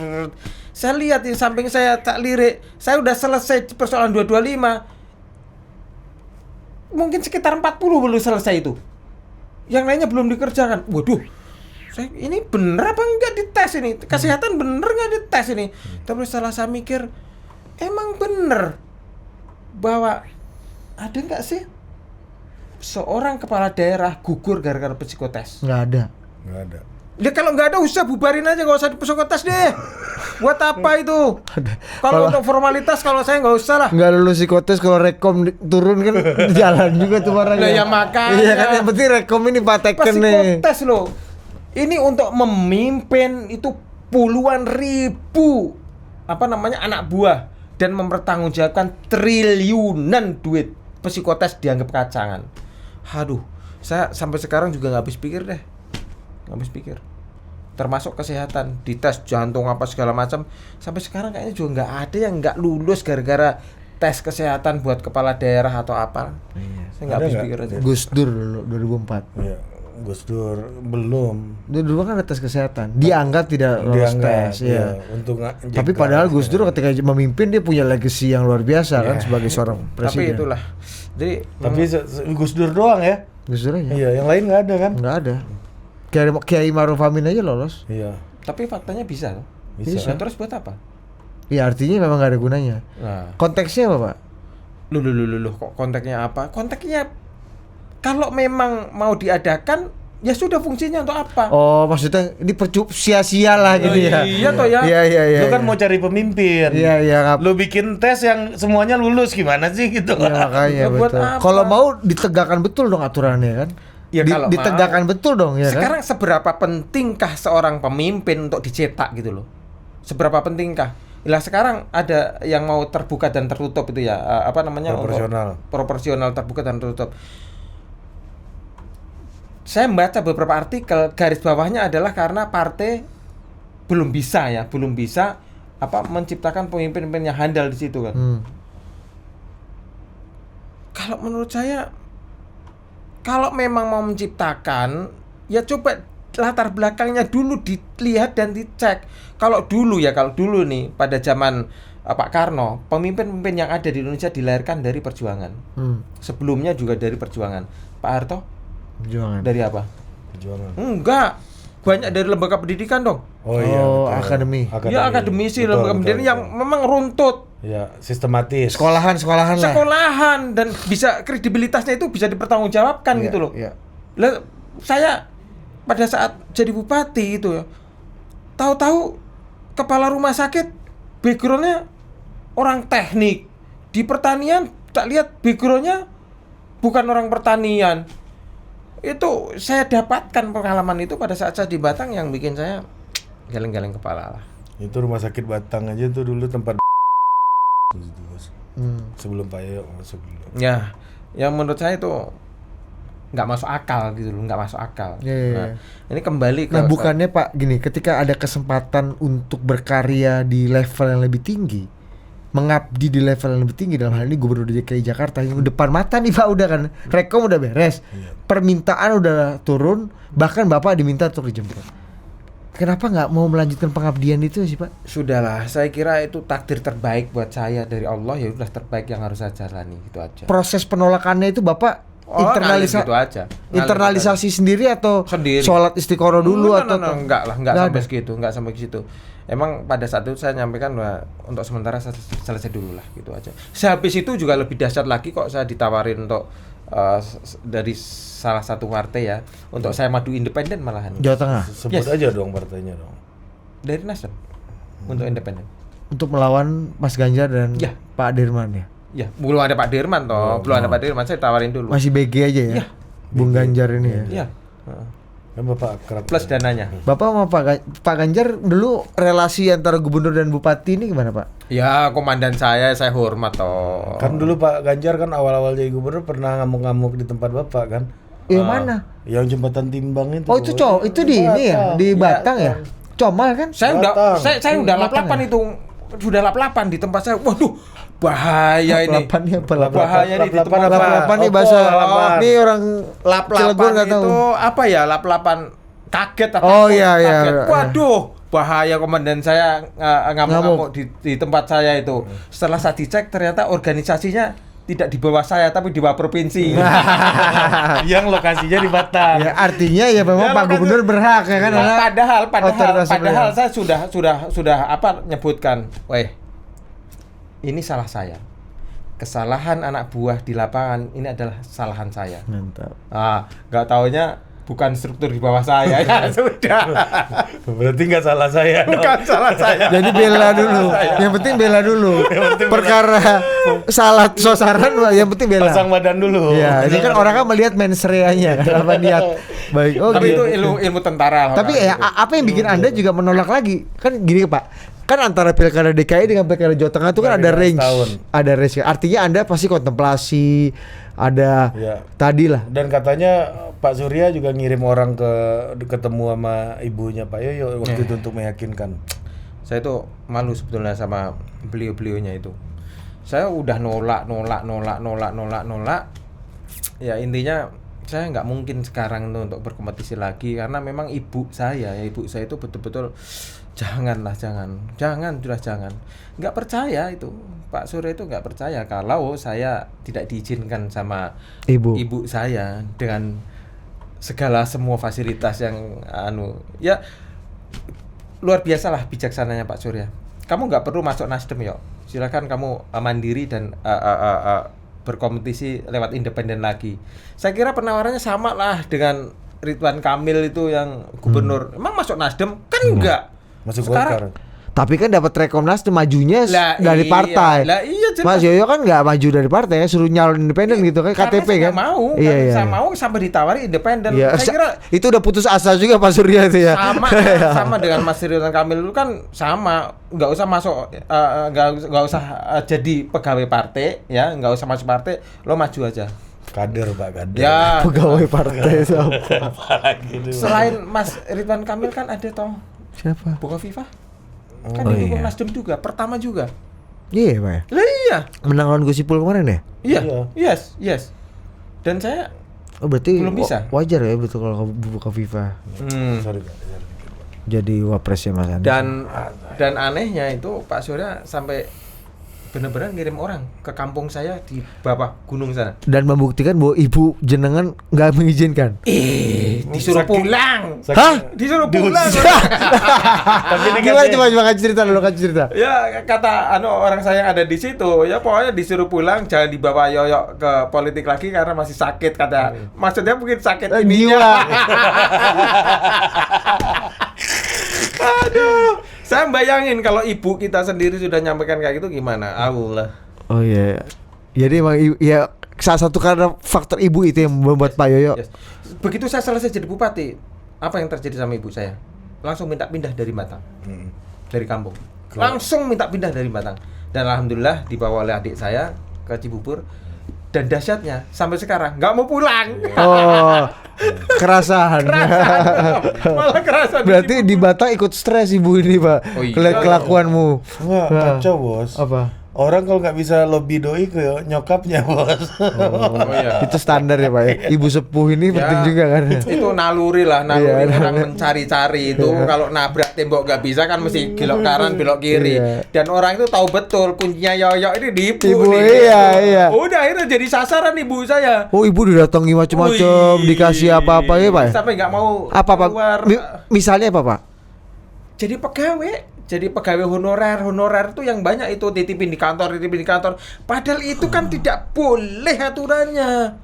Saya lihat di samping saya tak lirik, saya udah selesai persoalan 225. Mungkin sekitar 40 belum selesai itu. Yang lainnya belum dikerjakan. Waduh. Ini bener apa enggak dites ini? Kesehatan bener enggak dites ini? Tapi setelah saya mikir, emang bener bahwa ada enggak sih seorang kepala daerah gugur gara-gara psikotes? Nggak ada. Nggak ada. Ya kalau nggak ada usah bubarin aja, nggak usah di psikotes deh. Buat apa itu? Kalau untuk formalitas kalau saya nggak usah lah. Nggak lulus psikotes, kalau rekom turun kan jalan juga tuh orangnya. Lah ya makanya. Iya kan, yang penting rekom ini patekan nih. Psikotes loh. Ini untuk memimpin itu puluhan ribu anak buah dan mempertanggungjawabkan triliunan duit. Psikotes dianggap kacangan. Aduh, saya sampai sekarang juga nggak habis pikir deh. Nggak habis pikir. Termasuk kesehatan, dites jantung apa segala macam. Sampai sekarang kayaknya juga nggak ada yang nggak lulus gara-gara tes kesehatan buat kepala daerah atau apa. Iya. Saya nggak habis pikir aja. Gus Dur dulu 2004. Iya. Gus Dur belum. Dulu kan ada tes kesehatan. Dianggap tidak lolos tes, ya. Untuk Tapi padahal Gus Dur ketika memimpin dia punya legacy yang luar biasa kan sebagai seorang presiden. Tapi itulah. Jadi Gus Dur doang ya. Gus Dur aja. Iya, yang lain nggak ada kan? Nggak ada. Kiai Ma'ruf Amin aja lolos. Iya. tapi faktanya bisa loh. Bisa. Nah, terus buat apa? Ya artinya memang nggak ada gunanya. Nah, Konteksnya apa, Pak? Loh, kok konteksnya apa? Konteksnya kalau memang mau diadakan, ya sudah, fungsinya untuk apa? Oh, maksudnya ini sia-sia lah gitu ya. Iya toh ya. Iya. Lu kan mau cari pemimpin. Iya. Lu bikin tes yang semuanya lulus gimana sih gitu. Ya, makanya Ya, buat betul. apa? Kalau mau ditegakkan betul dong aturannya kan. Ya, kalau ditegakkan betul dong ya kan. Sekarang seberapa pentingkah seorang pemimpin untuk dicetak gitu loh? Seberapa pentingkah? Lah sekarang ada yang mau terbuka dan tertutup itu ya, Proporsional. Proporsional terbuka dan tertutup. Saya membaca beberapa artikel, garis bawahnya adalah karena partai belum bisa menciptakan pemimpin-pemimpin yang handal di situ kan. Kalau menurut saya, kalau memang mau menciptakan, ya coba latar belakangnya dulu dilihat dan dicek. Kalau dulu nih pada zaman Pak Karno, pemimpin-pemimpin yang ada di Indonesia dilahirkan dari perjuangan. Sebelumnya juga dari perjuangan. Pak Harto Perjuangan. dari apa? Perjuangan. Enggak, banyak dari lembaga pendidikan dong. Oh iya, Oh, betul. akademi. Ya akademisi, lembaga pendidikan yang memang runtut. Ya, sistematis. Sekolahan lah. Sekolahan, dan bisa kredibilitasnya itu bisa dipertanggungjawabkan Iya, gitu loh. iya. Lah saya pada saat jadi bupati itu ya, tahu-tahu kepala rumah sakit backgroundnya orang teknik, di pertanian tak lihat backgroundnya bukan orang pertanian. Itu saya dapatkan pengalaman itu pada saat saya di Batang yang bikin saya geleng-geleng kepala lah. Itu rumah sakit Batang aja tuh dulu tempat sebelum Pak Yoyo masuk dulu. Ya, yang menurut saya itu nggak masuk akal gitu loh, nggak masuk akal. Iya. Nah, ini kembali ke Nah, bukannya Pak gini, ketika ada kesempatan untuk berkarya di level yang lebih tinggi, mengabdi di level yang lebih tinggi, dalam hal ini Gubernur DKI Jakarta, yang depan mata nih Pak, udah kan, rekom udah beres, permintaan udah turun, bahkan Bapak diminta untuk dijemput. Kenapa nggak mau melanjutkan pengabdian itu sih Pak? Sudahlah, saya kira itu takdir terbaik buat saya dari Allah, ya udah terbaik yang harus saya jalani, gitu aja. Proses penolakannya itu Bapak Ngalir gitu aja. internalisasi sendiri atau Sendiri. sholat istiqoroh dulu atau enggak lah, enggak Nggak sampai ada? segitu, enggak sampai situ. Emang pada saat itu saya nyampaikan bahwa untuk sementara saya selesai dulu lah, gitu aja. Sehabis itu juga lebih dahsyat lagi kok, saya ditawarin untuk dari salah satu partai ya, untuk saya maju independen malahan. Jawa Tengah Sebut Yes. aja dong partainya dong. Dari Nasdem untuk independen. untuk melawan Mas Ganjar dan Ya. Pak Dirman ya? Ya, belum ada Pak Dirman toh, belum ada Pak Dirman, saya tawarin dulu. Masih BG aja ya? Iya. Bung Ganjar ini ya? Iya. Heeh. Kan Bapak akrab. Plus dananya. Bapak sama Pak Ganjar dulu relasi antara gubernur dan bupati ini gimana Pak? Ya, komandan saya hormat toh. Kan dulu Pak Ganjar kan awal-awal jadi gubernur pernah ngamuk-ngamuk di tempat Bapak kan. Yang mana? Yang jembatan timbang itu. Oh itu itu di ini ya? Di Batang ya? Comal kan? Saya udah Batang. saya udah Batang lap-lapan itu. Sudah lap-lapan di tempat saya. Waduh, bahaya ini. Lap-lapan nih apa? Bahaya nih di tempat Lap-lapan apa? Lap-lapan nih Opo, bahasa lap-lapan. ini orang Cilegon Lap-lapan nggak tahu. itu apa ya? Lap-lapan kaget atau Oh, takut, iya. kaget. Waduh, bahaya, komandan saya ngamuk-ngamuk di tempat saya itu. Setelah saya dicek ternyata organisasinya tidak di bawah saya tapi di bawah provinsi. Yang lokasinya di Batang. Ya artinya ya memang Ya, Pak makanya- Gubernur berhak ya kan? Nah, Karena otoritas padahal sebenarnya. saya sudah apa nyebutkan, weh, ini salah saya. kesalahan anak buah di lapangan ini adalah kesalahan saya. Mantap. Nggak taunya bukan struktur di bawah saya. Ya sudah. Berarti nggak salah saya. Bukan salah saya. Jadi bela dulu. Yang penting bela dulu. Perkara salah sasaran yang penting bela. Pasang badan dulu. Iya, ini kan orang kan melihat mens rea-nya kan apa niat. Baik. Tapi gitu. itu ilmu tentara. Tapi ya apa yang bikin Anda juga menolak lagi? Kan gini Pak. Kan antara pilkada DKI dengan pilkada Jawa Tengah itu kan ada 12 range. tahun. Ada range. Artinya Anda pasti kontemplasi, ada Ya. tadi lah. Dan katanya Pak Surya juga ngirim orang ketemu sama ibunya Pak Yoyo waktu itu untuk meyakinkan. Saya itu malu sebetulnya sama beliau-beliaunya itu. Saya udah nolak. Ya intinya saya nggak mungkin sekarang tuh untuk berkompetisi lagi karena memang ibu saya itu betul-betul jangan, nggak percaya itu Pak Surya itu nggak percaya kalau saya tidak diizinkan sama ibu saya dengan segala semua fasilitas yang ya luar biasa lah bijaksananya Pak Surya. Kamu nggak perlu masuk Nasdem yo, silakan kamu mandiri dan berkompetisi lewat independen lagi. Saya kira penawarannya sama lah dengan Ridwan Kamil itu yang gubernur. Emang masuk Nasdem? Kan enggak. Masuk Sekarang, Golkar. tapi kan dapat Rekomnas majunya dari partai. Iya, Mas Yoyo kan nggak maju dari partai ya, suruh nyalon independen gitu kan, KTP saya kan. mau, saya mau sampai ditawari independen. Iya. Saya kira itu udah putus asa juga Pak Surya itu ya. sama dengan Mas Ridwan Kamil itu kan sama, nggak usah masuk, nggak usah jadi pegawai partai, ya, nggak usah masuk partai, lo maju aja. Kader Pak, kader. Ya. Pegawai partai siapa? Apalagi itu. Selain Mas Ridwan Kamil kan ada toh. Siapa? Bukovifa. Kan Oh, didukung iya. Nasdem juga, pertama juga. Iya Pak ya. Lah iya. Menang lawan Gus Ipul kemarin ya? Iya. Yes. Dan saya Oh berarti Belum bisa. wajar ya betul kalau buka FIFA Sorry Pak. jadi wapresnya Mas Anies. dan anehnya itu Pak Surya sampai benar-benar ngirim orang ke kampung saya di bawah gunung sana. Dan membuktikan bahwa ibu jenengan nggak mengizinkan. Disuruh pulang. Hah? Disuruh pulang. Tapi ini Gimana kan coba kasih cerita. Ya kata orang saya yang ada di situ, ya pokoknya disuruh pulang, jangan dibawa Yoyo ke politik lagi karena masih sakit kata. Maksudnya mungkin sakit Jiwa. ininya. Aduh, saya bayangin kalau ibu kita sendiri sudah nyampaikan kayak gitu gimana? Allah. Oh iya. Jadi emang ya salah satu karena faktor ibu itu yang membuat Pak Yoyo. Yes. Begitu saya selesai jadi bupati, apa yang terjadi sama ibu saya? Langsung minta pindah dari Batang, dari kampung. Langsung minta pindah dari Batang. Dan alhamdulillah dibawa oleh adik saya ke Cibubur. Dan dahsyatnya sampai sekarang nggak mau pulang. Oh, kerasahan. Malah kerasan. Berarti di Batam ikut stres ibu ini Pak. Oh, iya. Kelihatan kelakuanmu. wah, kacau bos. Apa? Orang kalau nggak bisa lobby doi ke nyokapnya bos. Oh iya. Itu standar ya Pak ya. Ibu sepuh ini penting Ya, juga kan. itu naluri lah, Iya, orang mencari-cari itu. Kalau nabrak tembok nggak bisa kan mesti belok kanan belok kiri. Iya. Dan orang itu tahu betul kuncinya Yoyo ini di ibu Ibu, nih. iya. Udah akhirnya jadi sasaran ibu saya. Oh ibu didatangi macam-macam, Wih. dikasih apa-apa ya Pak ya? Sampai nggak mau Apa Pak? keluar. Misalnya apa Pak? Jadi pegawai honorer itu yang banyak itu titipin di kantor. Padahal itu kan tidak boleh aturannya.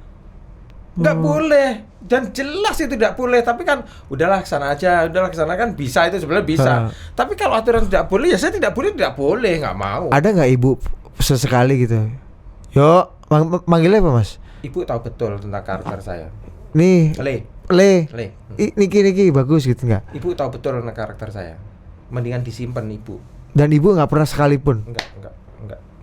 Nggak boleh. Dan jelas itu tidak boleh. Tapi kan udahlah kesana aja. Udahlah kesana kan bisa itu sebenarnya bisa. Tapi kalau aturan tidak boleh ya saya tidak boleh. Nggak mau. Ada nggak ibu sesekali gitu? Yo, manggilnya apa Mas? Ibu tahu betul tentang karakter saya. Nih, Le. Le. Niki bagus gitu nggak? Ibu tahu betul tentang karakter saya. Mendingan disimpan ibu. Dan ibu nggak pernah sekalipun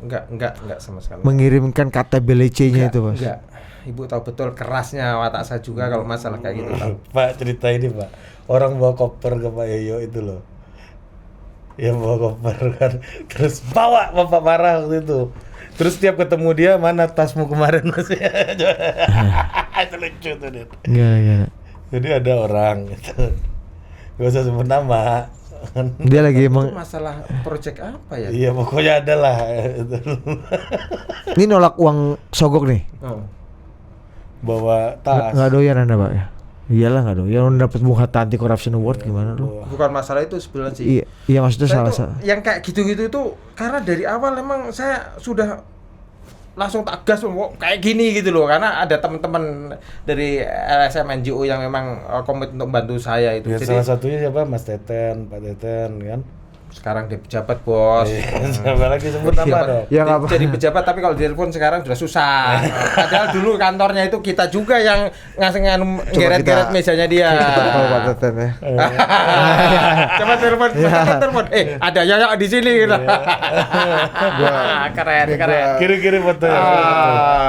Enggak sama sekali. mengirimkan kata BLC-nya itu Mas? Enggak. Ibu tahu betul kerasnya watak saya juga kalau masalah kayak gitu. Tahu. Pak cerita ini Pak, orang bawa koper ke Pak Yoyo itu loh. Ya bawa koper kan, terus bawa Bapak marah waktu itu. Terus tiap ketemu dia, mana tasmu kemarin Mas? Itu lucu tuh dia. Iya. Jadi ada orang gitu. Gak usah sebut nama. Dia lagi Itu emang masalah project apa ya? Iya pokoknya ada lah. ini nolak uang sogok nih. Oh. Bawa tas. Nggak doyan Anda Pak ya? Iyalah nggak doyan dapat Bung Hatta Anti Corruption Award gimana lu? Bukan masalah itu sebenarnya sih. Iya maksudnya Saya salah tuh salah. yang kayak gitu-gitu itu karena dari awal emang saya sudah langsung tak gas kayak gini gitu loh, karena ada teman-teman dari LSM NGO yang memang komit untuk membantu saya itu. Ya, Jadi salah satunya siapa? Mas Teten, Pak Teten kan. sekarang dia pejabat, Bos. Siapa lagi sebut nama dong? Ya nggak apa. Jadi pejabat, tapi kalau telepon sekarang sudah susah. Padahal dulu kantornya itu kita juga yang geret-geret mejanya dia. Kalau Pak Teten ya. Coba telepon, telepon. Ada Yoyo di sini gitu. Keren. Kirim-kirim fotonya.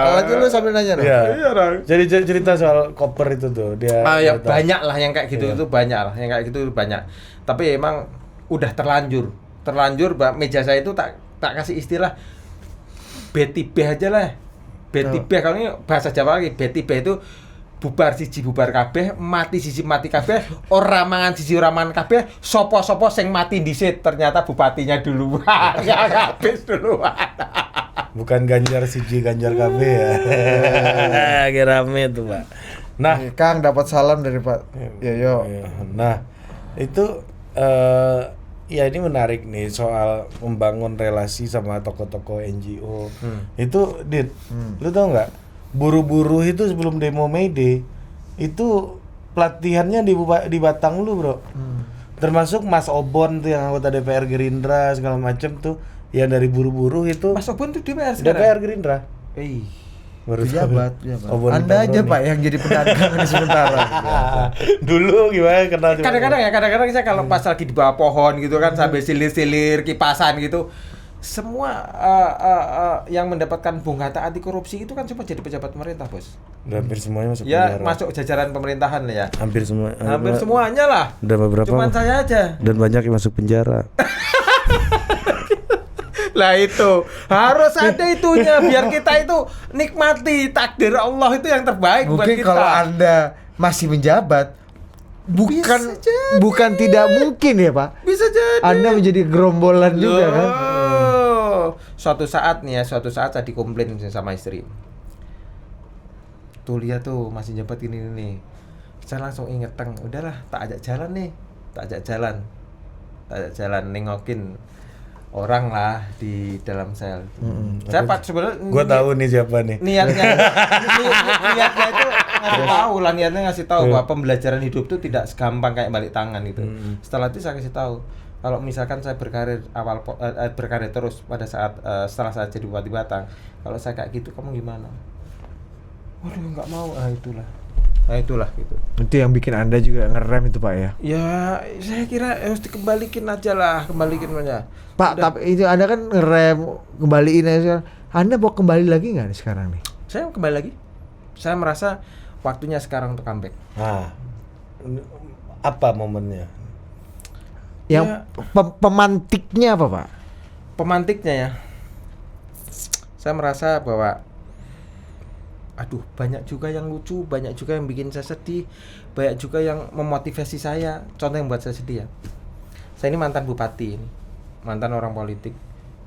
Kalau itu lu sambil nanya dong. Iya. Iya, Bang. Jadi cerita soal koper itu tuh dia. Ya, dia tahu. banyak lah yang kayak gitu, itu banyak lah yang kayak gitu banyak. Tapi emang udah terlanjur Mbak, meja saya itu tak kasih istilah betibeh aja lah. Betibeh, kalau ini bahasa Jawa lagi, betibeh itu bubar siji bubar kabeh, mati siji mati kabeh, ora mangan siji ora mangan kabeh, sopo-sopo sing mati dhisik, ternyata bupatinya duluan. Ya habis duluan. Bukan Ganjar siji Ganjar KB ya. Lagi rame tuh, Pak. Nah, Kang dapat salam dari Pak Yoyo. nah itu ya ini menarik nih soal membangun relasi sama tokoh-tokoh NGO. Itu Dit, lu tau nggak? Buru-buru itu sebelum demo May Day itu pelatihannya di Batang lu, Bro. Termasuk Mas Obon tuh yang anggota DPR Gerindra segala macem tuh yang dari buru-buru itu Mas Obon tuh DPR sekarang. DPR Gerindra. Baru Pejabat. Obon Anda aja Tabroni. Pak yang jadi pedagang ini sementara. Dulu gimana kenal Kadang-kadang saya kalau pas lagi di bawah pohon gitu kan, sambil silir-silir kipasan gitu, semua yang mendapatkan bungkata anti korupsi itu kan semua jadi pejabat pemerintah, Bos. hampir semuanya masuk Ya, penjara. masuk jajaran pemerintahan ya. Hampir semua. Hampir semuanya lah. Dan beberapa Cuman saya aja. dan banyak yang masuk penjara. Lah itu harus ada itunya biar kita itu nikmati takdir Allah itu yang terbaik buat Mungkin kita. kalau Anda masih menjabat bukan Bisa jadi. bukan tidak mungkin ya, Pak. Bisa jadi. Anda menjadi gerombolan juga kan. Suatu saat saya dikomplain sama istri. Tuh lihat tuh masih jabat ini nih. Saya langsung inget udahlah tak ajak jalan nengokin orang lah di dalam sel. Saya pak sebenarnya Gua tahu nih siapa nih. niatnya itu ngasih tahu bahwa pembelajaran hidup itu tidak segampang kayak balik tangan gitu. Setelah itu saya kasih tahu kalau misalkan saya berkarir berkarir terus pada saat setelah saya jadi bupati Batang, kalau saya kayak gitu kamu gimana? Waduh nggak mau, itulah gitu. Itu yang bikin Anda juga ngerem itu, Pak ya. Ya saya kira harus dikembalikan aja. Pak, tapi itu Anda kan ngerem kembaliin aja. Anda mau kembali lagi nggak nih sekarang nih? Saya kembali lagi. Saya merasa waktunya sekarang untuk comeback. Nah, apa momennya? Yang pemantiknya apa, Pak? Pemantiknya ya, saya merasa bahwa banyak juga yang lucu, banyak juga yang bikin saya sedih, banyak juga yang memotivasi saya. Contoh yang buat saya sedih ya, saya ini mantan bupati, mantan orang politik.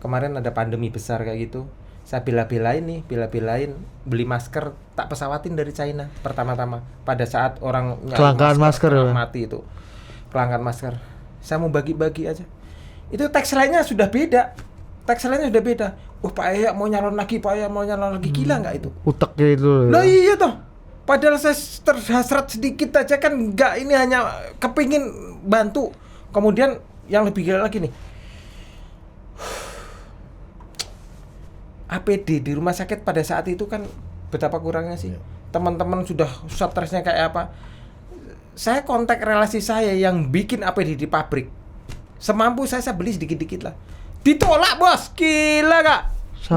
Kemarin ada pandemi besar kayak gitu, saya bela-belain beli masker, tak pesawatin dari China pertama-tama pada saat orang Kelangkaan masker ya? mati itu, kelangkaan masker. Saya mau bagi-bagi aja. Itu tagline-nya sudah beda. Pak Aya mau nyalon lagi, gila nggak itu? Uteknya itu. Lah iya toh. Padahal saya terhasrat sedikit aja kan, nggak, ini hanya kepingin bantu. Kemudian yang lebih gila lagi nih, APD di rumah sakit pada saat itu kan betapa kurangnya sih. Teman-teman sudah stresnya kayak apa. Saya kontak relasi saya yang bikin APD di pabrik. Semampu saya beli sedikit-dikit lah. Ditolak, Bos. Gila Kak.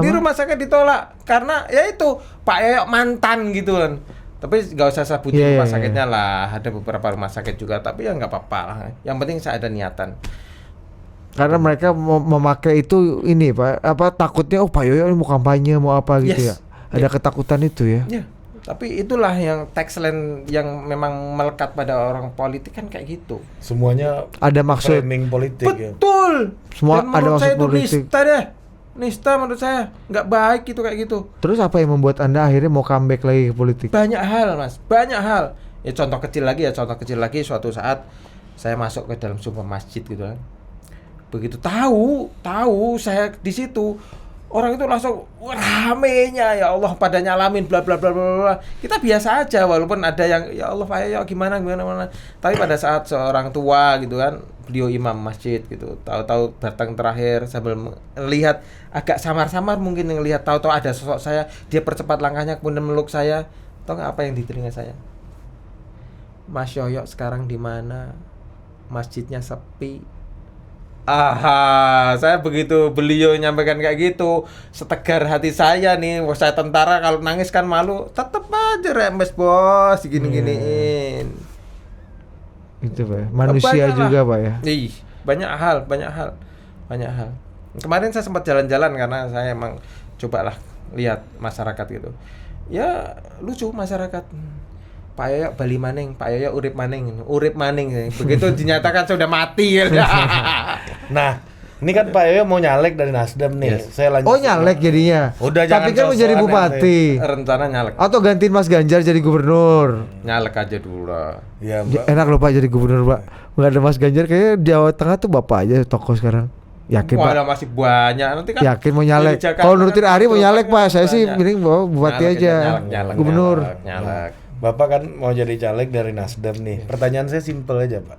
Di rumah sakit ditolak karena ya itu Pak Yoyo mantan gitu kan. Tapi nggak usah sebutin rumah sakitnya lah. Ada beberapa rumah sakit juga, tapi ya nggak apa-apa lah. Yang penting saya ada niatan. Karena mereka memakai itu ini, Pak, takutnya Pak Yoyo mau kampanye mau apa gitu ya. Ada ketakutan itu ya. Ya. Tapi itulah yang tagline yang memang melekat pada orang politik kan kayak gitu. Semuanya ada maksud framing politik ya. Betul. Semua dan ada menurut maksud saya politik. Itu nista menurut saya nggak baik gitu kayak gitu. Terus apa yang membuat Anda akhirnya mau comeback lagi ke politik? Banyak hal, Mas. Banyak hal. Ya contoh kecil lagi suatu saat saya masuk ke dalam sebuah masjid gitu kan. Begitu tahu saya di situ, orang itu langsung ramenya, ya Allah pada nyalamin bla bla bla bla bla. Kita biasa aja walaupun ada yang ya Allah Pak Yoyo gimana. Tapi pada saat seorang tua gitu kan, beliau imam masjid gitu, tahu-tahu datang terakhir sambil melihat agak samar-samar mungkin ngelihat, tahu-tahu ada sosok saya, dia percepat langkahnya kemudian meluk saya. Tahu nggak apa yang di telinga saya? Mas Yoyo sekarang di mana? Masjidnya sepi. Aha, saya begitu beliau nyampaikan kayak gitu, setegar hati saya nih. Wah, saya tentara kalau nangis kan malu, tetep aja remes bos, gini-giniin. Itu Pak. Manusia Banyak juga lah. Pak ya. Ih, banyak hal. Kemarin saya sempat jalan-jalan karena saya emang cobalah lihat masyarakat gitu. Ya lucu masyarakat. Pak Yoyo bali maning, Pak Yoyo urip maning. Begitu dinyatakan sudah mati. Nah, ini kan Pak Yoyo mau nyalek dari Nasdem nih. Yes. Saya lanjut. Oh nyalek jadinya. Udah, Tapi jangan kan mau jadi sok-sokan bupati. Rencana nyalek. Atau gantiin Mas Ganjar jadi gubernur. Nyalek aja dulu lah. Ya, Mbak. Enak loh Pak jadi gubernur Pak. Nggak ada Mas Ganjar kayaknya Jawa Tengah tuh Bapak aja tokoh sekarang. Yakin Wah, Pak? ada masih banyak. Nanti kan Yakin mau nyalek. di Jakarta Kalau nurutin kan Ari mau nyalek Pak. Saya sih banyak. mending bawa bupati Nyalek aja. nyalek, Gubernur. nyalek. Bapak kan mau jadi caleg dari Nasdem nih. Pertanyaan saya simpel aja, Pak.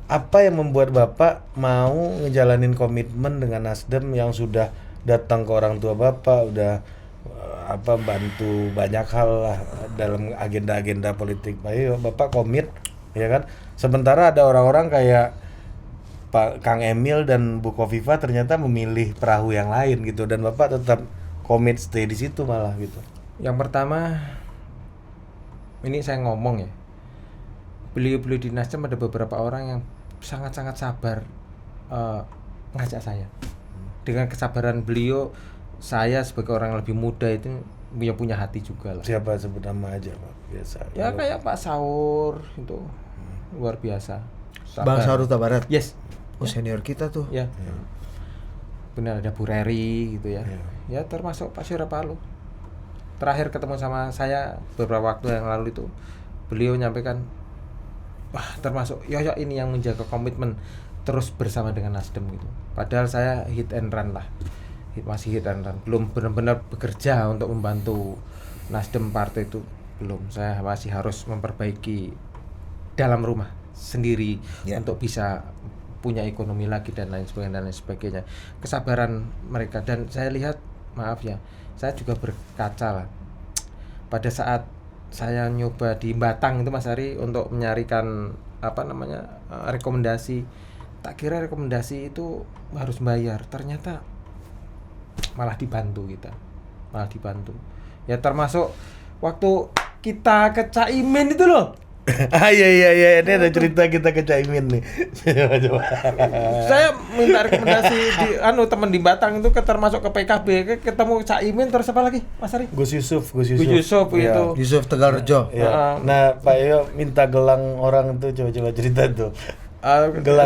Apa yang membuat Bapak mau ngejalanin komitmen dengan Nasdem yang sudah datang ke orang tua Bapak, udah bantu banyak hal lah dalam agenda-agenda politik Pak Yoyo. Bapak komit, ya kan? Sementara ada orang-orang kayak Pak Kang Emil dan Bu Kofifa ternyata memilih perahu yang lain gitu, dan Bapak tetap komit stay di situ malah gitu. Yang pertama, ini saya ngomong ya, beliau-beliau di Nasdem ada beberapa orang yang sangat-sangat sabar ngajak saya. Dengan kesabaran beliau, saya sebagai orang yang lebih muda itu punya hati juga lah. Siapa sebut nama aja Pak? Biasa. Ya kayak Pak Saur itu luar biasa. Bang Saur Huta Barat. Yes. Oh senior kita tuh. Ya. Benar, ada Bu Reri gitu ya. Ya. Ya termasuk Pak Surya Paloh. Terakhir ketemu sama saya beberapa waktu yang lalu itu, beliau menyampaikan, wah termasuk Yoyo ini yang menjaga komitmen terus bersama dengan Nasdem gitu. Padahal saya hit and run lah, masih hit and run, belum benar-benar bekerja untuk membantu Nasdem partai itu, belum. Saya masih harus memperbaiki dalam rumah sendiri untuk bisa punya ekonomi lagi dan lain sebagainya. Kesabaran mereka, dan saya lihat, maaf ya, saya juga berkaca lah. Pada saat saya nyoba di Batang itu Mas Ari untuk menyarikan rekomendasi, tak kira rekomendasi itu harus bayar, ternyata malah dibantu kita, ya termasuk waktu kita ke Caimin itu loh. Iya, ini ada cerita kita ke Caimin nih. Coba. Saya minta rekomendasi di teman di Batang itu termasuk ke PKB, ketemu Caimin, terus apa lagi Mas Ari? Gus Yusuf Ya. Iya. Itu. Yusuf Tegalrejo. Ya. Nah, Pak Yoyo minta gelang orang tuh, coba cerita tuh.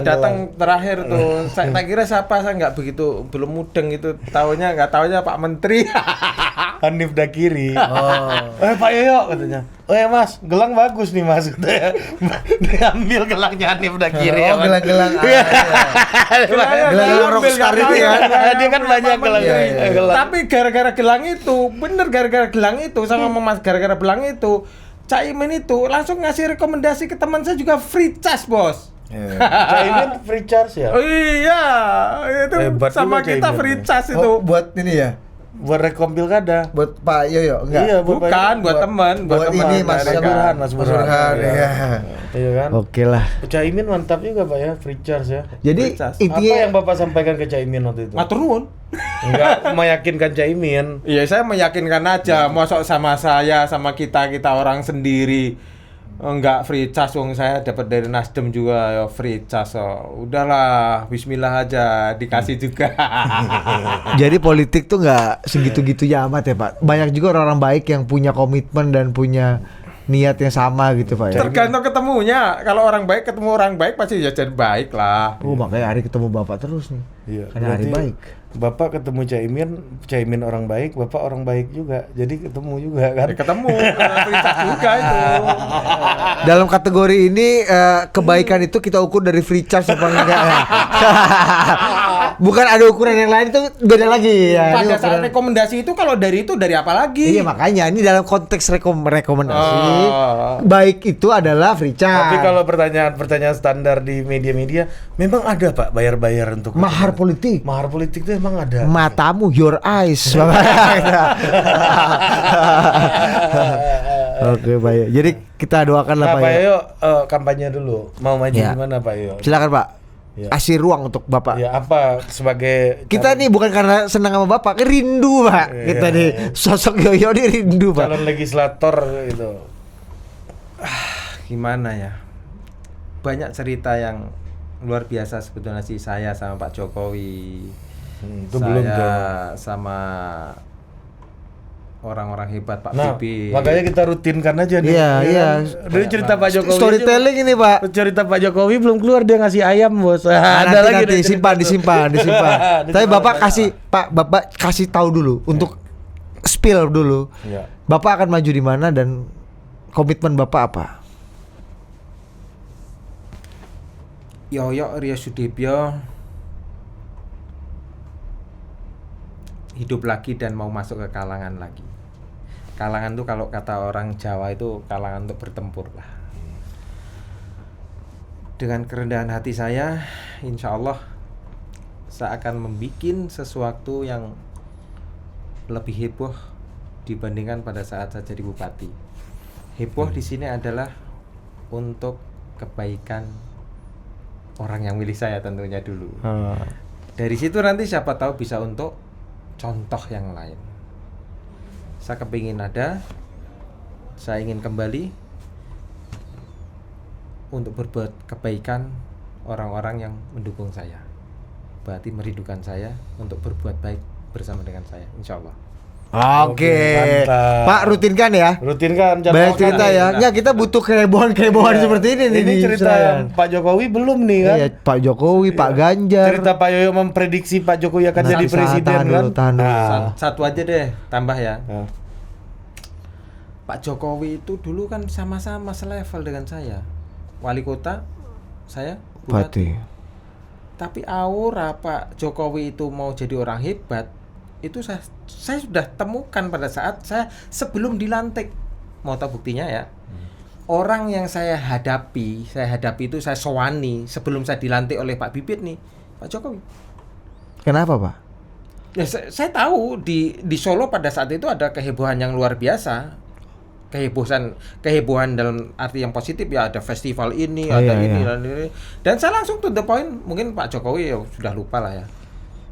Datang terakhir tuh, saya tak kira siapa, saya nggak begitu, belum mudeng itu, taunya Pak Menteri. Hanif Dakiri. Oh. Pak Yoyo katanya. Oh ya Mas, gelang bagus nih Mas. Dia ambil gelangnya Hanif Dakiri. Oh, gelang-gelang. Gelang rockstar itu ya. Dia kan banyak gelang. Gelang. Tapi gara-gara gelang itu, sama Mas, gara-gara gelang itu, Caimin itu langsung ngasih rekomendasi ke teman saya juga free charge, Bos. Caimin free charge ya? Oh iya, itu Hebat sama juga kita Caimin free ya. charge itu. Oh, buat ini ya. Buat rekom pilkada. Buat Pak Yoyo enggak? Iya, Bukan, buat teman, buat teman. ini Mas Mereka. Burhan, Mas Burhan. Iya. Iya kan? Oke lah. Caimin mantap juga Pak ya, free charge ya. Jadi Free charge. Apa intinya yang Bapak sampaikan ke Caimin waktu itu? Matur nuwun. Enggak meyakinkan Caimin. Iya, saya meyakinkan aja, mosok sama saya, sama kita orang sendiri enggak free charge, wong saya dapat dari Nasdem juga ya free charge. Udahlah, bismillah aja dikasih juga. jadi politik tuh nggak segitu-gitunya amat ya Pak. Banyak juga orang-orang baik yang punya komitmen dan punya niat yang sama gitu Pak ya. Tergantung ketemunya. Kalau orang baik ketemu orang baik pasti ya jadi baik lah. Oh makanya Ari ketemu Bapak terus nih. Iya. Karena Ari berarti baik. Bapak ketemu Caimin orang baik, Bapak orang baik juga. Jadi ketemu juga kan? Ya, ketemu free charge juga itu. Dalam kategori ini kebaikan itu kita ukur dari free charge apa enggak ya? Bukan ada ukuran yang lain itu beda lagi ya. Pada Ini saat ukuran- rekomendasi itu kalau dari apa lagi? Iya makanya ini dalam konteks rekomendasi. Oh. Baik itu adalah Frica. Tapi kalau pertanyaan standar di media-media, memang ada Pak bayar-bayar untuk mahar politik. mahar politik itu emang ada. Matamu, your eyes. Oke baik. Jadi kita doakan lah Nah, Pak Pak Yoyo. Yoyo kampanye dulu. Mau maju Ya. gimana Pak Yoyo? Silakan Pak. Ya. Kasih ruang untuk Bapak. Ya apa sebagai Kita nih bukan karena senang sama Bapak, rindu Pak. Kita nih sosok Yoyo nih rindu Pak. calon legislator gitu. Gimana ya? Banyak cerita yang luar biasa sebetulnya sih saya sama Pak Jokowi. Itu belum tuh. Saya sama orang-orang hebat Pak Nah, Bibi. makanya kita rutinkan aja nih. Iya, iya. Dulu cerita Pak Jokowi. Storytelling ini Pak. Cerita Pak Jokowi belum keluar dia ngasih ayam, Bos. Nah, Ada lagi nanti deh cerita disimpan. tuh. Tapi Bapak kasih Bapak kasih tahu dulu untuk spill dulu. Iya. Bapak akan maju di mana dan komitmen Bapak apa? Yoyo Rio Sudibyo hidup lagi dan mau masuk ke kalangan lagi. Kalangan tuh kalau kata orang Jawa itu kalangan untuk bertempur lah. Dengan kerendahan hati saya, insya Allah saya akan membuat sesuatu yang lebih heboh dibandingkan pada saat saya jadi bupati. Heboh di sini adalah untuk kebaikan orang yang milih saya tentunya dulu. Dari situ nanti siapa tahu bisa untuk contoh yang lain. Saya kepingin saya ingin kembali untuk berbuat kebaikan orang-orang yang mendukung saya. Berarti merindukan saya untuk berbuat baik bersama dengan saya, insya Allah. Oke. Mantap. Pak rutinkan ya. Rutinkan jam Banyak makan. cerita ya. Nah. Nggak, kita butuh kehebohan-kehebohan seperti ini nih Ini di cerita Senayan. Pak Jokowi belum nih kan? Iya, Pak Jokowi, Pak Ganjar. Cerita Pak Yoyo memprediksi Pak Jokowi akan Nah, jadi presiden tahan kan? dulu, tahan dulu. Nah. Satu aja deh, tambah ya. Nah. Pak Jokowi itu dulu kan sama-sama selevel dengan saya. Wali kota, saya bupati. Tapi aura Pak Jokowi itu mau jadi orang hebat, itu saya sudah temukan pada saat saya sebelum dilantik. Mau tahu buktinya ya? Orang yang saya hadapi itu saya sowani sebelum saya dilantik oleh Pak Bibit nih, Pak Jokowi. Kenapa Pak? Ya saya tahu di Solo pada saat itu ada kehebohan yang luar biasa. Kehebohan dalam arti yang positif ya, ada festival ini, ada ini dan ini. Dan saya langsung to the point, mungkin Pak Jokowi ya sudah lupa lah ya.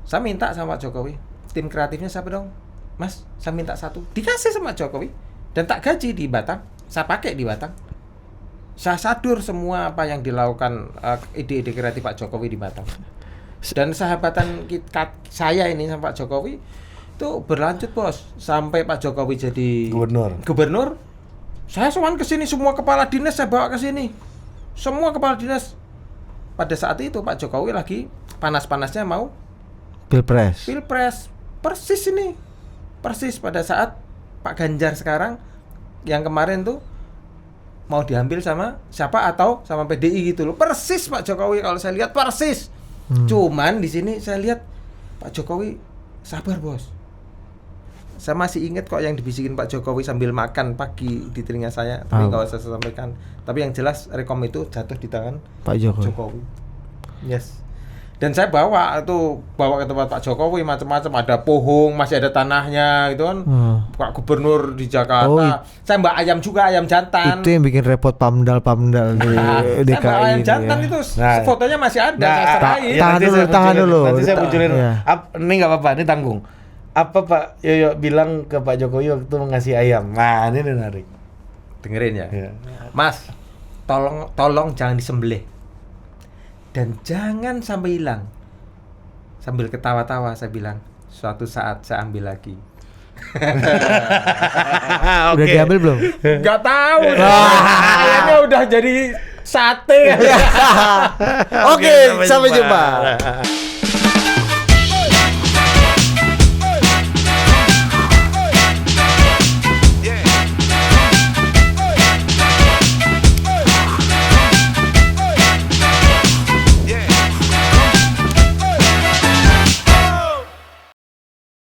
Saya minta sama Pak Jokowi, tim kreatifnya siapa dong? Mas, saya minta satu. Dikasih sama Jokowi dan tak gaji di Batang. Saya pakai di Batang. Saya sadur semua apa yang dilakukan ide-ide kreatif Pak Jokowi di Batang. Dan sahabatan saya ini sama Pak Jokowi itu berlanjut bos sampai Pak Jokowi jadi gubernur. Saya sowan ke sini, semua kepala dinas saya bawa ke sini. Semua kepala dinas. Pada saat itu Pak Jokowi lagi panas-panasnya mau Pilpres. Persis ini. Persis pada saat Pak Ganjar sekarang yang kemarin tuh mau diambil sama siapa atau sama PDI gitu loh. Persis Pak Jokowi kalau saya lihat persis. Cuman di sini saya lihat Pak Jokowi sabar bos. Saya masih ingat kok yang dibisikin Pak Jokowi sambil makan pagi di telinga saya, tapi nggak usah saya sampaikan. Tapi yang jelas rekom itu jatuh di tangan Pak Jokowi. Yes. Dan saya bawa ke tempat Pak Jokowi macam-macam, ada pohong, masih ada tanahnya gitu kan. Pak Gubernur di Jakarta. Saya mbak ayam juga, ayam jantan. Itu yang bikin repot pamdal di DKI. Saya mbak ayam jantan ya. itu fotonya masih ada. Saya serahin. Tahan dulu. Nanti saya munculin. Iya. Ini nggak apa-apa, ini tanggung. Apa Pak Yoyo bilang ke Pak Jokowi waktu ngasih ayam? Nah, ini menarik. Dengerin ya. Iya. Mas, tolong jangan disembelih. Dan jangan sampai hilang. Sambil ketawa-tawa saya bilang, suatu saat saya ambil lagi. Udah diambil belum? Gak tahu. Kayaknya udah jadi sate. Oke, sampai jumpa.